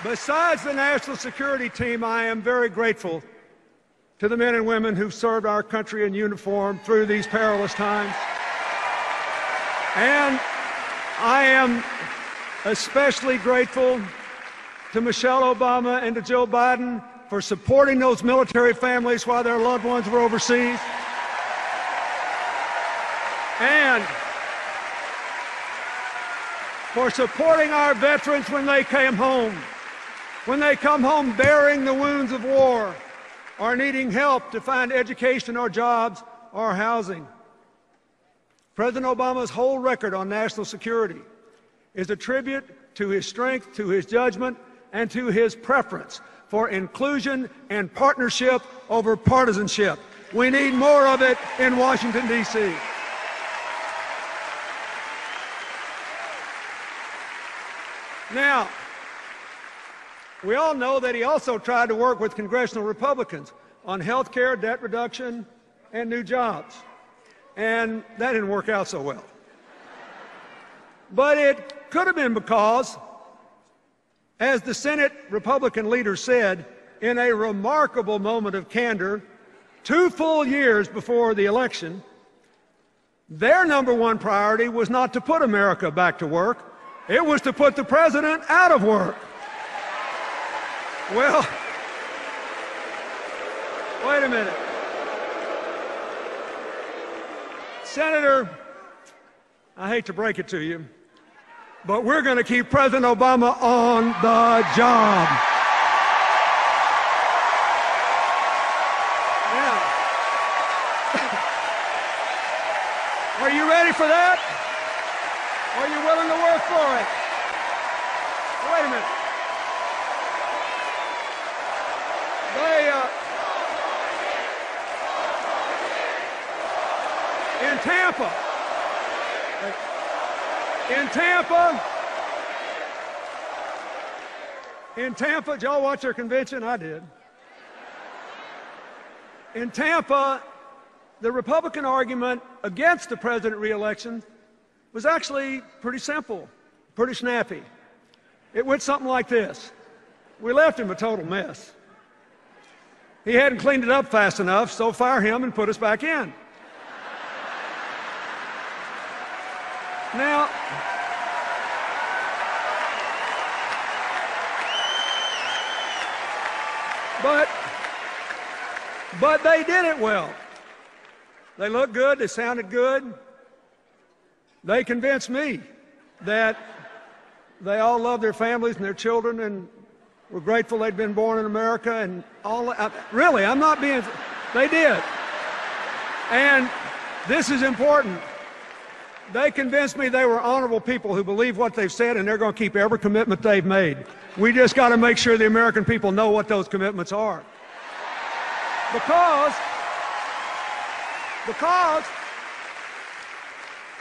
Besides the national security team, I am very grateful to the men and women who've served our country in uniform through these perilous times. And I am especially grateful to Michelle Obama and to Joe Biden for supporting those military families while their loved ones were overseas. And for supporting our veterans when they came home, when they come home bearing the wounds of war or needing help to find education or jobs or housing. President Obama's whole record on national security is a tribute to his strength, to his judgment, and to his preference for inclusion and partnership over partisanship. We need more of it in Washington, D.C. Now, we all know that he also tried to work with congressional Republicans on health care, debt reduction, and new jobs. And that didn't work out so well. But it could have been because, as the Senate Republican leader said in a remarkable moment of candor 2 full years before the election, their number one priority was not to put America back to work. It was to put the president out of work. Well, wait a minute. Senator, I hate to break it to you, but we're going to keep President Obama on the job. Yeah. Are you ready for that? Are you willing to work for it? Wait a minute. In Tampa, did y'all watch their convention? I did. In Tampa, the Republican argument against the president re-election was actually pretty simple, pretty snappy. It went something like this. We left him a total mess. He hadn't cleaned it up fast enough, so fire him and put us back in. Now, but they did it well. They looked good, they sounded good. They convinced me that they all loved their families and their children and were grateful they'd been born in America and all. Really, I'm not being, they did. And this is important. They convinced me they were honorable people who believe what they've said and they're going to keep every commitment they've made. We just got to make sure the American people know what those commitments are. Because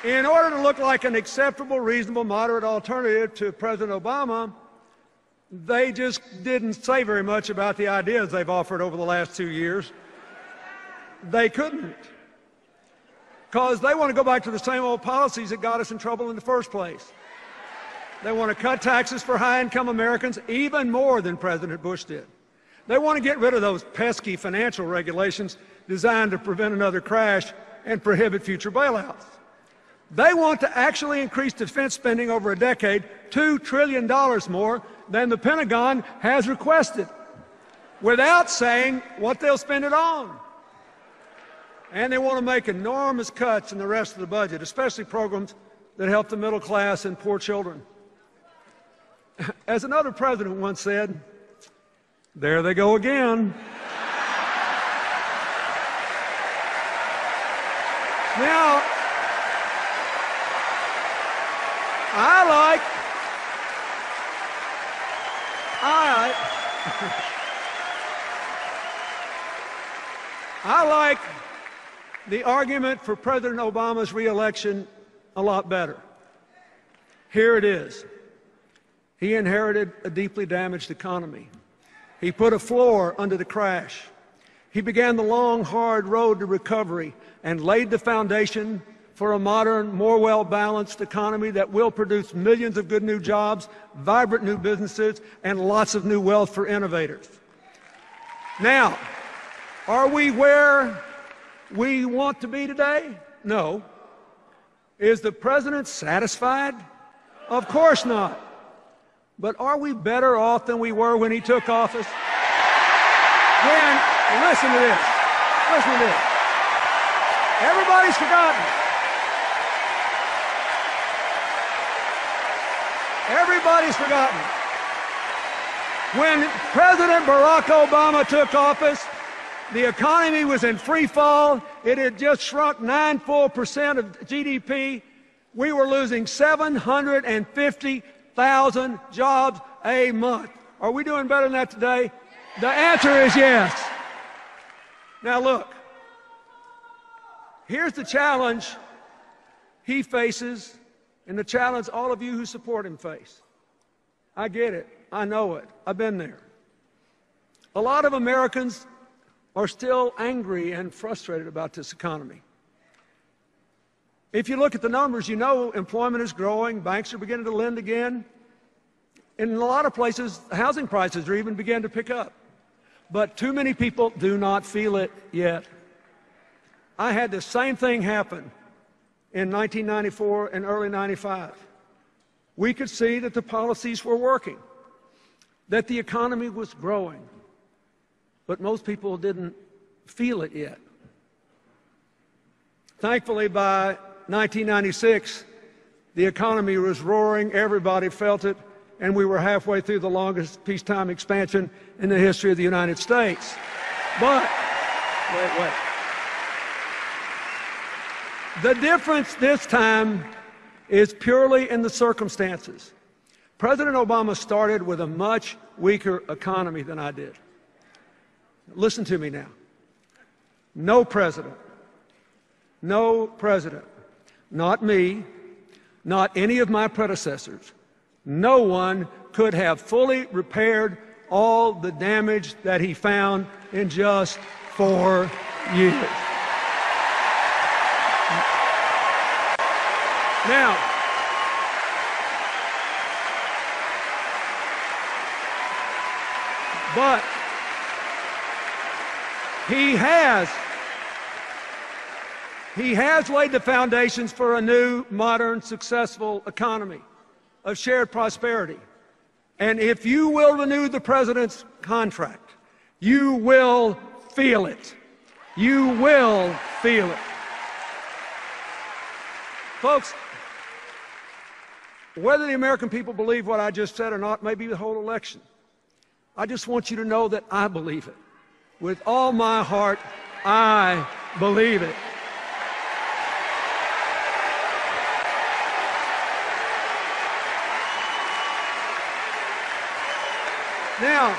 in order to look like an acceptable, reasonable, moderate alternative to President Obama, they just didn't say very much about the ideas they've offered over the last 2 years. They couldn't. Because they want to go back to the same old policies that got us in trouble in the first place. They want to cut taxes for high-income Americans even more than President Bush did. They want to get rid of those pesky financial regulations designed to prevent another crash and prohibit future bailouts. They want to actually increase defense spending over a decade, $2 trillion more than the Pentagon has requested, without saying what they'll spend it on. And they want to make enormous cuts in the rest of the budget, especially programs that help the middle class and poor children. As another president once said, there they go again. Now, I like the argument for President Obama's re-election a lot better. Here it is. He inherited a deeply damaged economy. He put a floor under the crash. He began the long, hard road to recovery and laid the foundation for a modern, more well-balanced economy that will produce millions of good new jobs, vibrant new businesses, and lots of new wealth for innovators. Now, are we where we want to be today? No. Is the president satisfied? Of course not. But are we better off than we were when he took office? Listen to this. Listen to this. Everybody's forgotten. Everybody's forgotten. When President Barack Obama took office, the economy was in free fall. It had just shrunk 9 full percent of GDP. We were losing 750,000 jobs a month. Are we doing better than that today? The answer is yes. Now look, here's the challenge he faces and the challenge all of you who support him face. I get it. I know it. I've been there. A lot of Americans are still angry and frustrated about this economy. If you look at the numbers, you know employment is growing, banks are beginning to lend again. In a lot of places, housing prices are even beginning to pick up. But too many people do not feel it yet. I had the same thing happen in 1994 and early 95. We could see that the policies were working, that the economy was growing, but most people didn't feel it yet. Thankfully, by 1996, the economy was roaring, everybody felt it, and we were halfway through the longest peacetime expansion in the history of the United States. But, wait. The difference this time is purely in the circumstances. President Obama started with a much weaker economy than I did. Listen to me now. No president, not me, not any of my predecessors, no one could have fully repaired all the damage that he found in just 4 years. Now, but he has laid the foundations for a new, modern, successful economy of shared prosperity. And if you will renew the president's contract, you will feel it. You will feel it. Folks, whether the American people believe what I just said or not may be the whole election. I just want you to know that I believe it. With all my heart, I believe it. Now,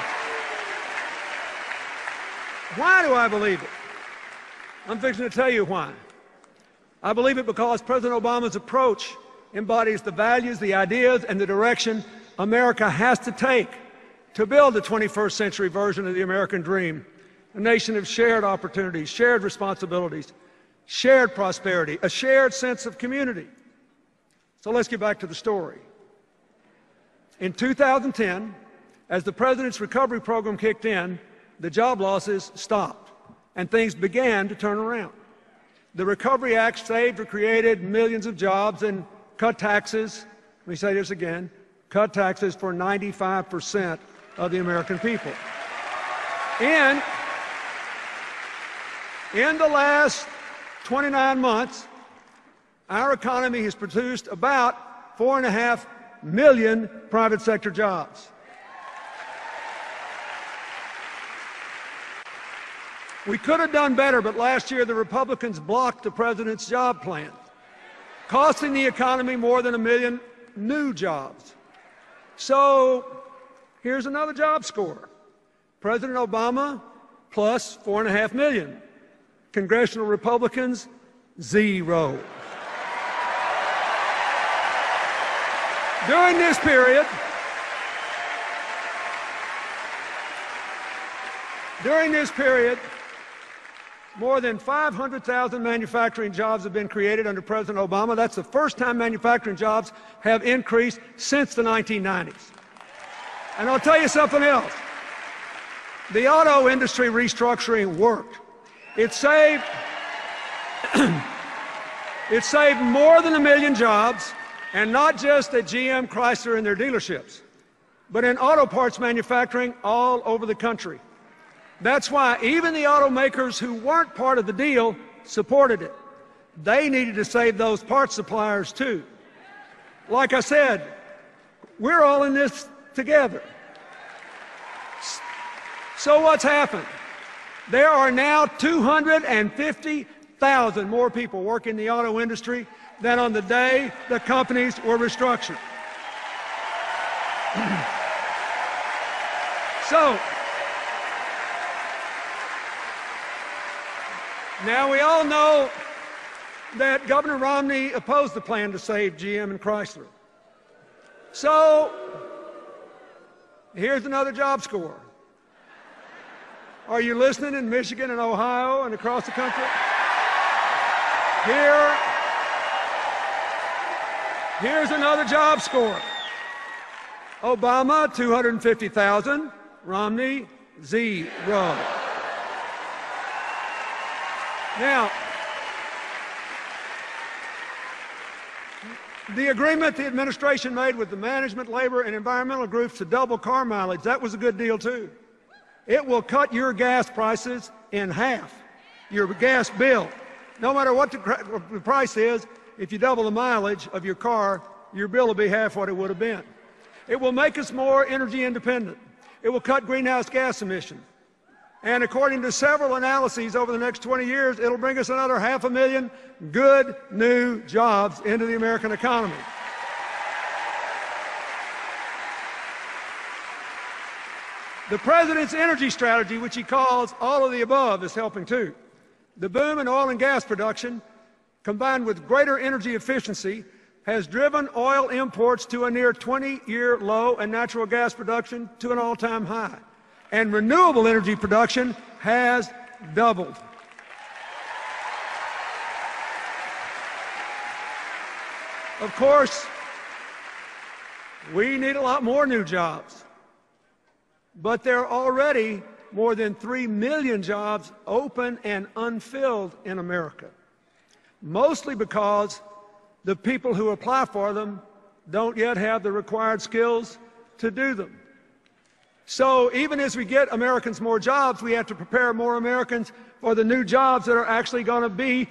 why do I believe it? I'm fixing to tell you why. I believe it because President Obama's approach embodies the values, the ideas, and the direction America has to take to build the 21st century version of the American dream, a nation of shared opportunities, shared responsibilities, shared prosperity, a shared sense of community. So let's get back to the story. In 2010, as the president's recovery program kicked in, the job losses stopped, and things began to turn around. The Recovery Act saved or created millions of jobs and cut taxes, let me say this again, cut taxes for 95% of the American people. In the last 29 months, our economy has produced about 4.5 million private sector jobs. We could have done better, but last year the Republicans blocked the president's job plan, costing the economy more than 1 million new jobs. So here's another job score. President Obama plus 4.5 million. Congressional Republicans, 0. During this period, More than 500,000 manufacturing jobs have been created under President Obama. That's the first time manufacturing jobs have increased since the 1990s. And I'll tell you something else. The auto industry restructuring worked. It saved more than 1 million jobs, and not just at GM, Chrysler, and their dealerships, but in auto parts manufacturing all over the country. That's why even the automakers who weren't part of the deal supported it. They needed to save those parts suppliers too. Like I said, we're all in this together. So what's happened? There are now 250,000 more people working in the auto industry than on the day the companies were restructured. So, now we all know that Governor Romney opposed the plan to save GM and Chrysler. So, here's another job score. Are you listening in Michigan and Ohio and across the country? Here's another job score. Obama, 250,000. Romney, 0. Now, the agreement the administration made with the management, labor, and environmental groups to double car mileage, that was a good deal too. It will cut your gas prices in half, your gas bill. No matter what the price is, if you double the mileage of your car, your bill will be half what it would have been. It will make us more energy independent. It will cut greenhouse gas emissions. And according to several analyses over the next 20 years, it'll bring us another 500,000 good new jobs into the American economy. The president's energy strategy, which he calls all of the above, is helping too. The boom in oil and gas production, combined with greater energy efficiency, has driven oil imports to a near 20-year low and natural gas production to an all-time high. And renewable energy production has doubled. Of course, we need a lot more new jobs. But there are already more than 3 million jobs open and unfilled in America, mostly because the people who apply for them don't yet have the required skills to do them. So even as we get Americans more jobs, we have to prepare more Americans for the new jobs that are actually going to be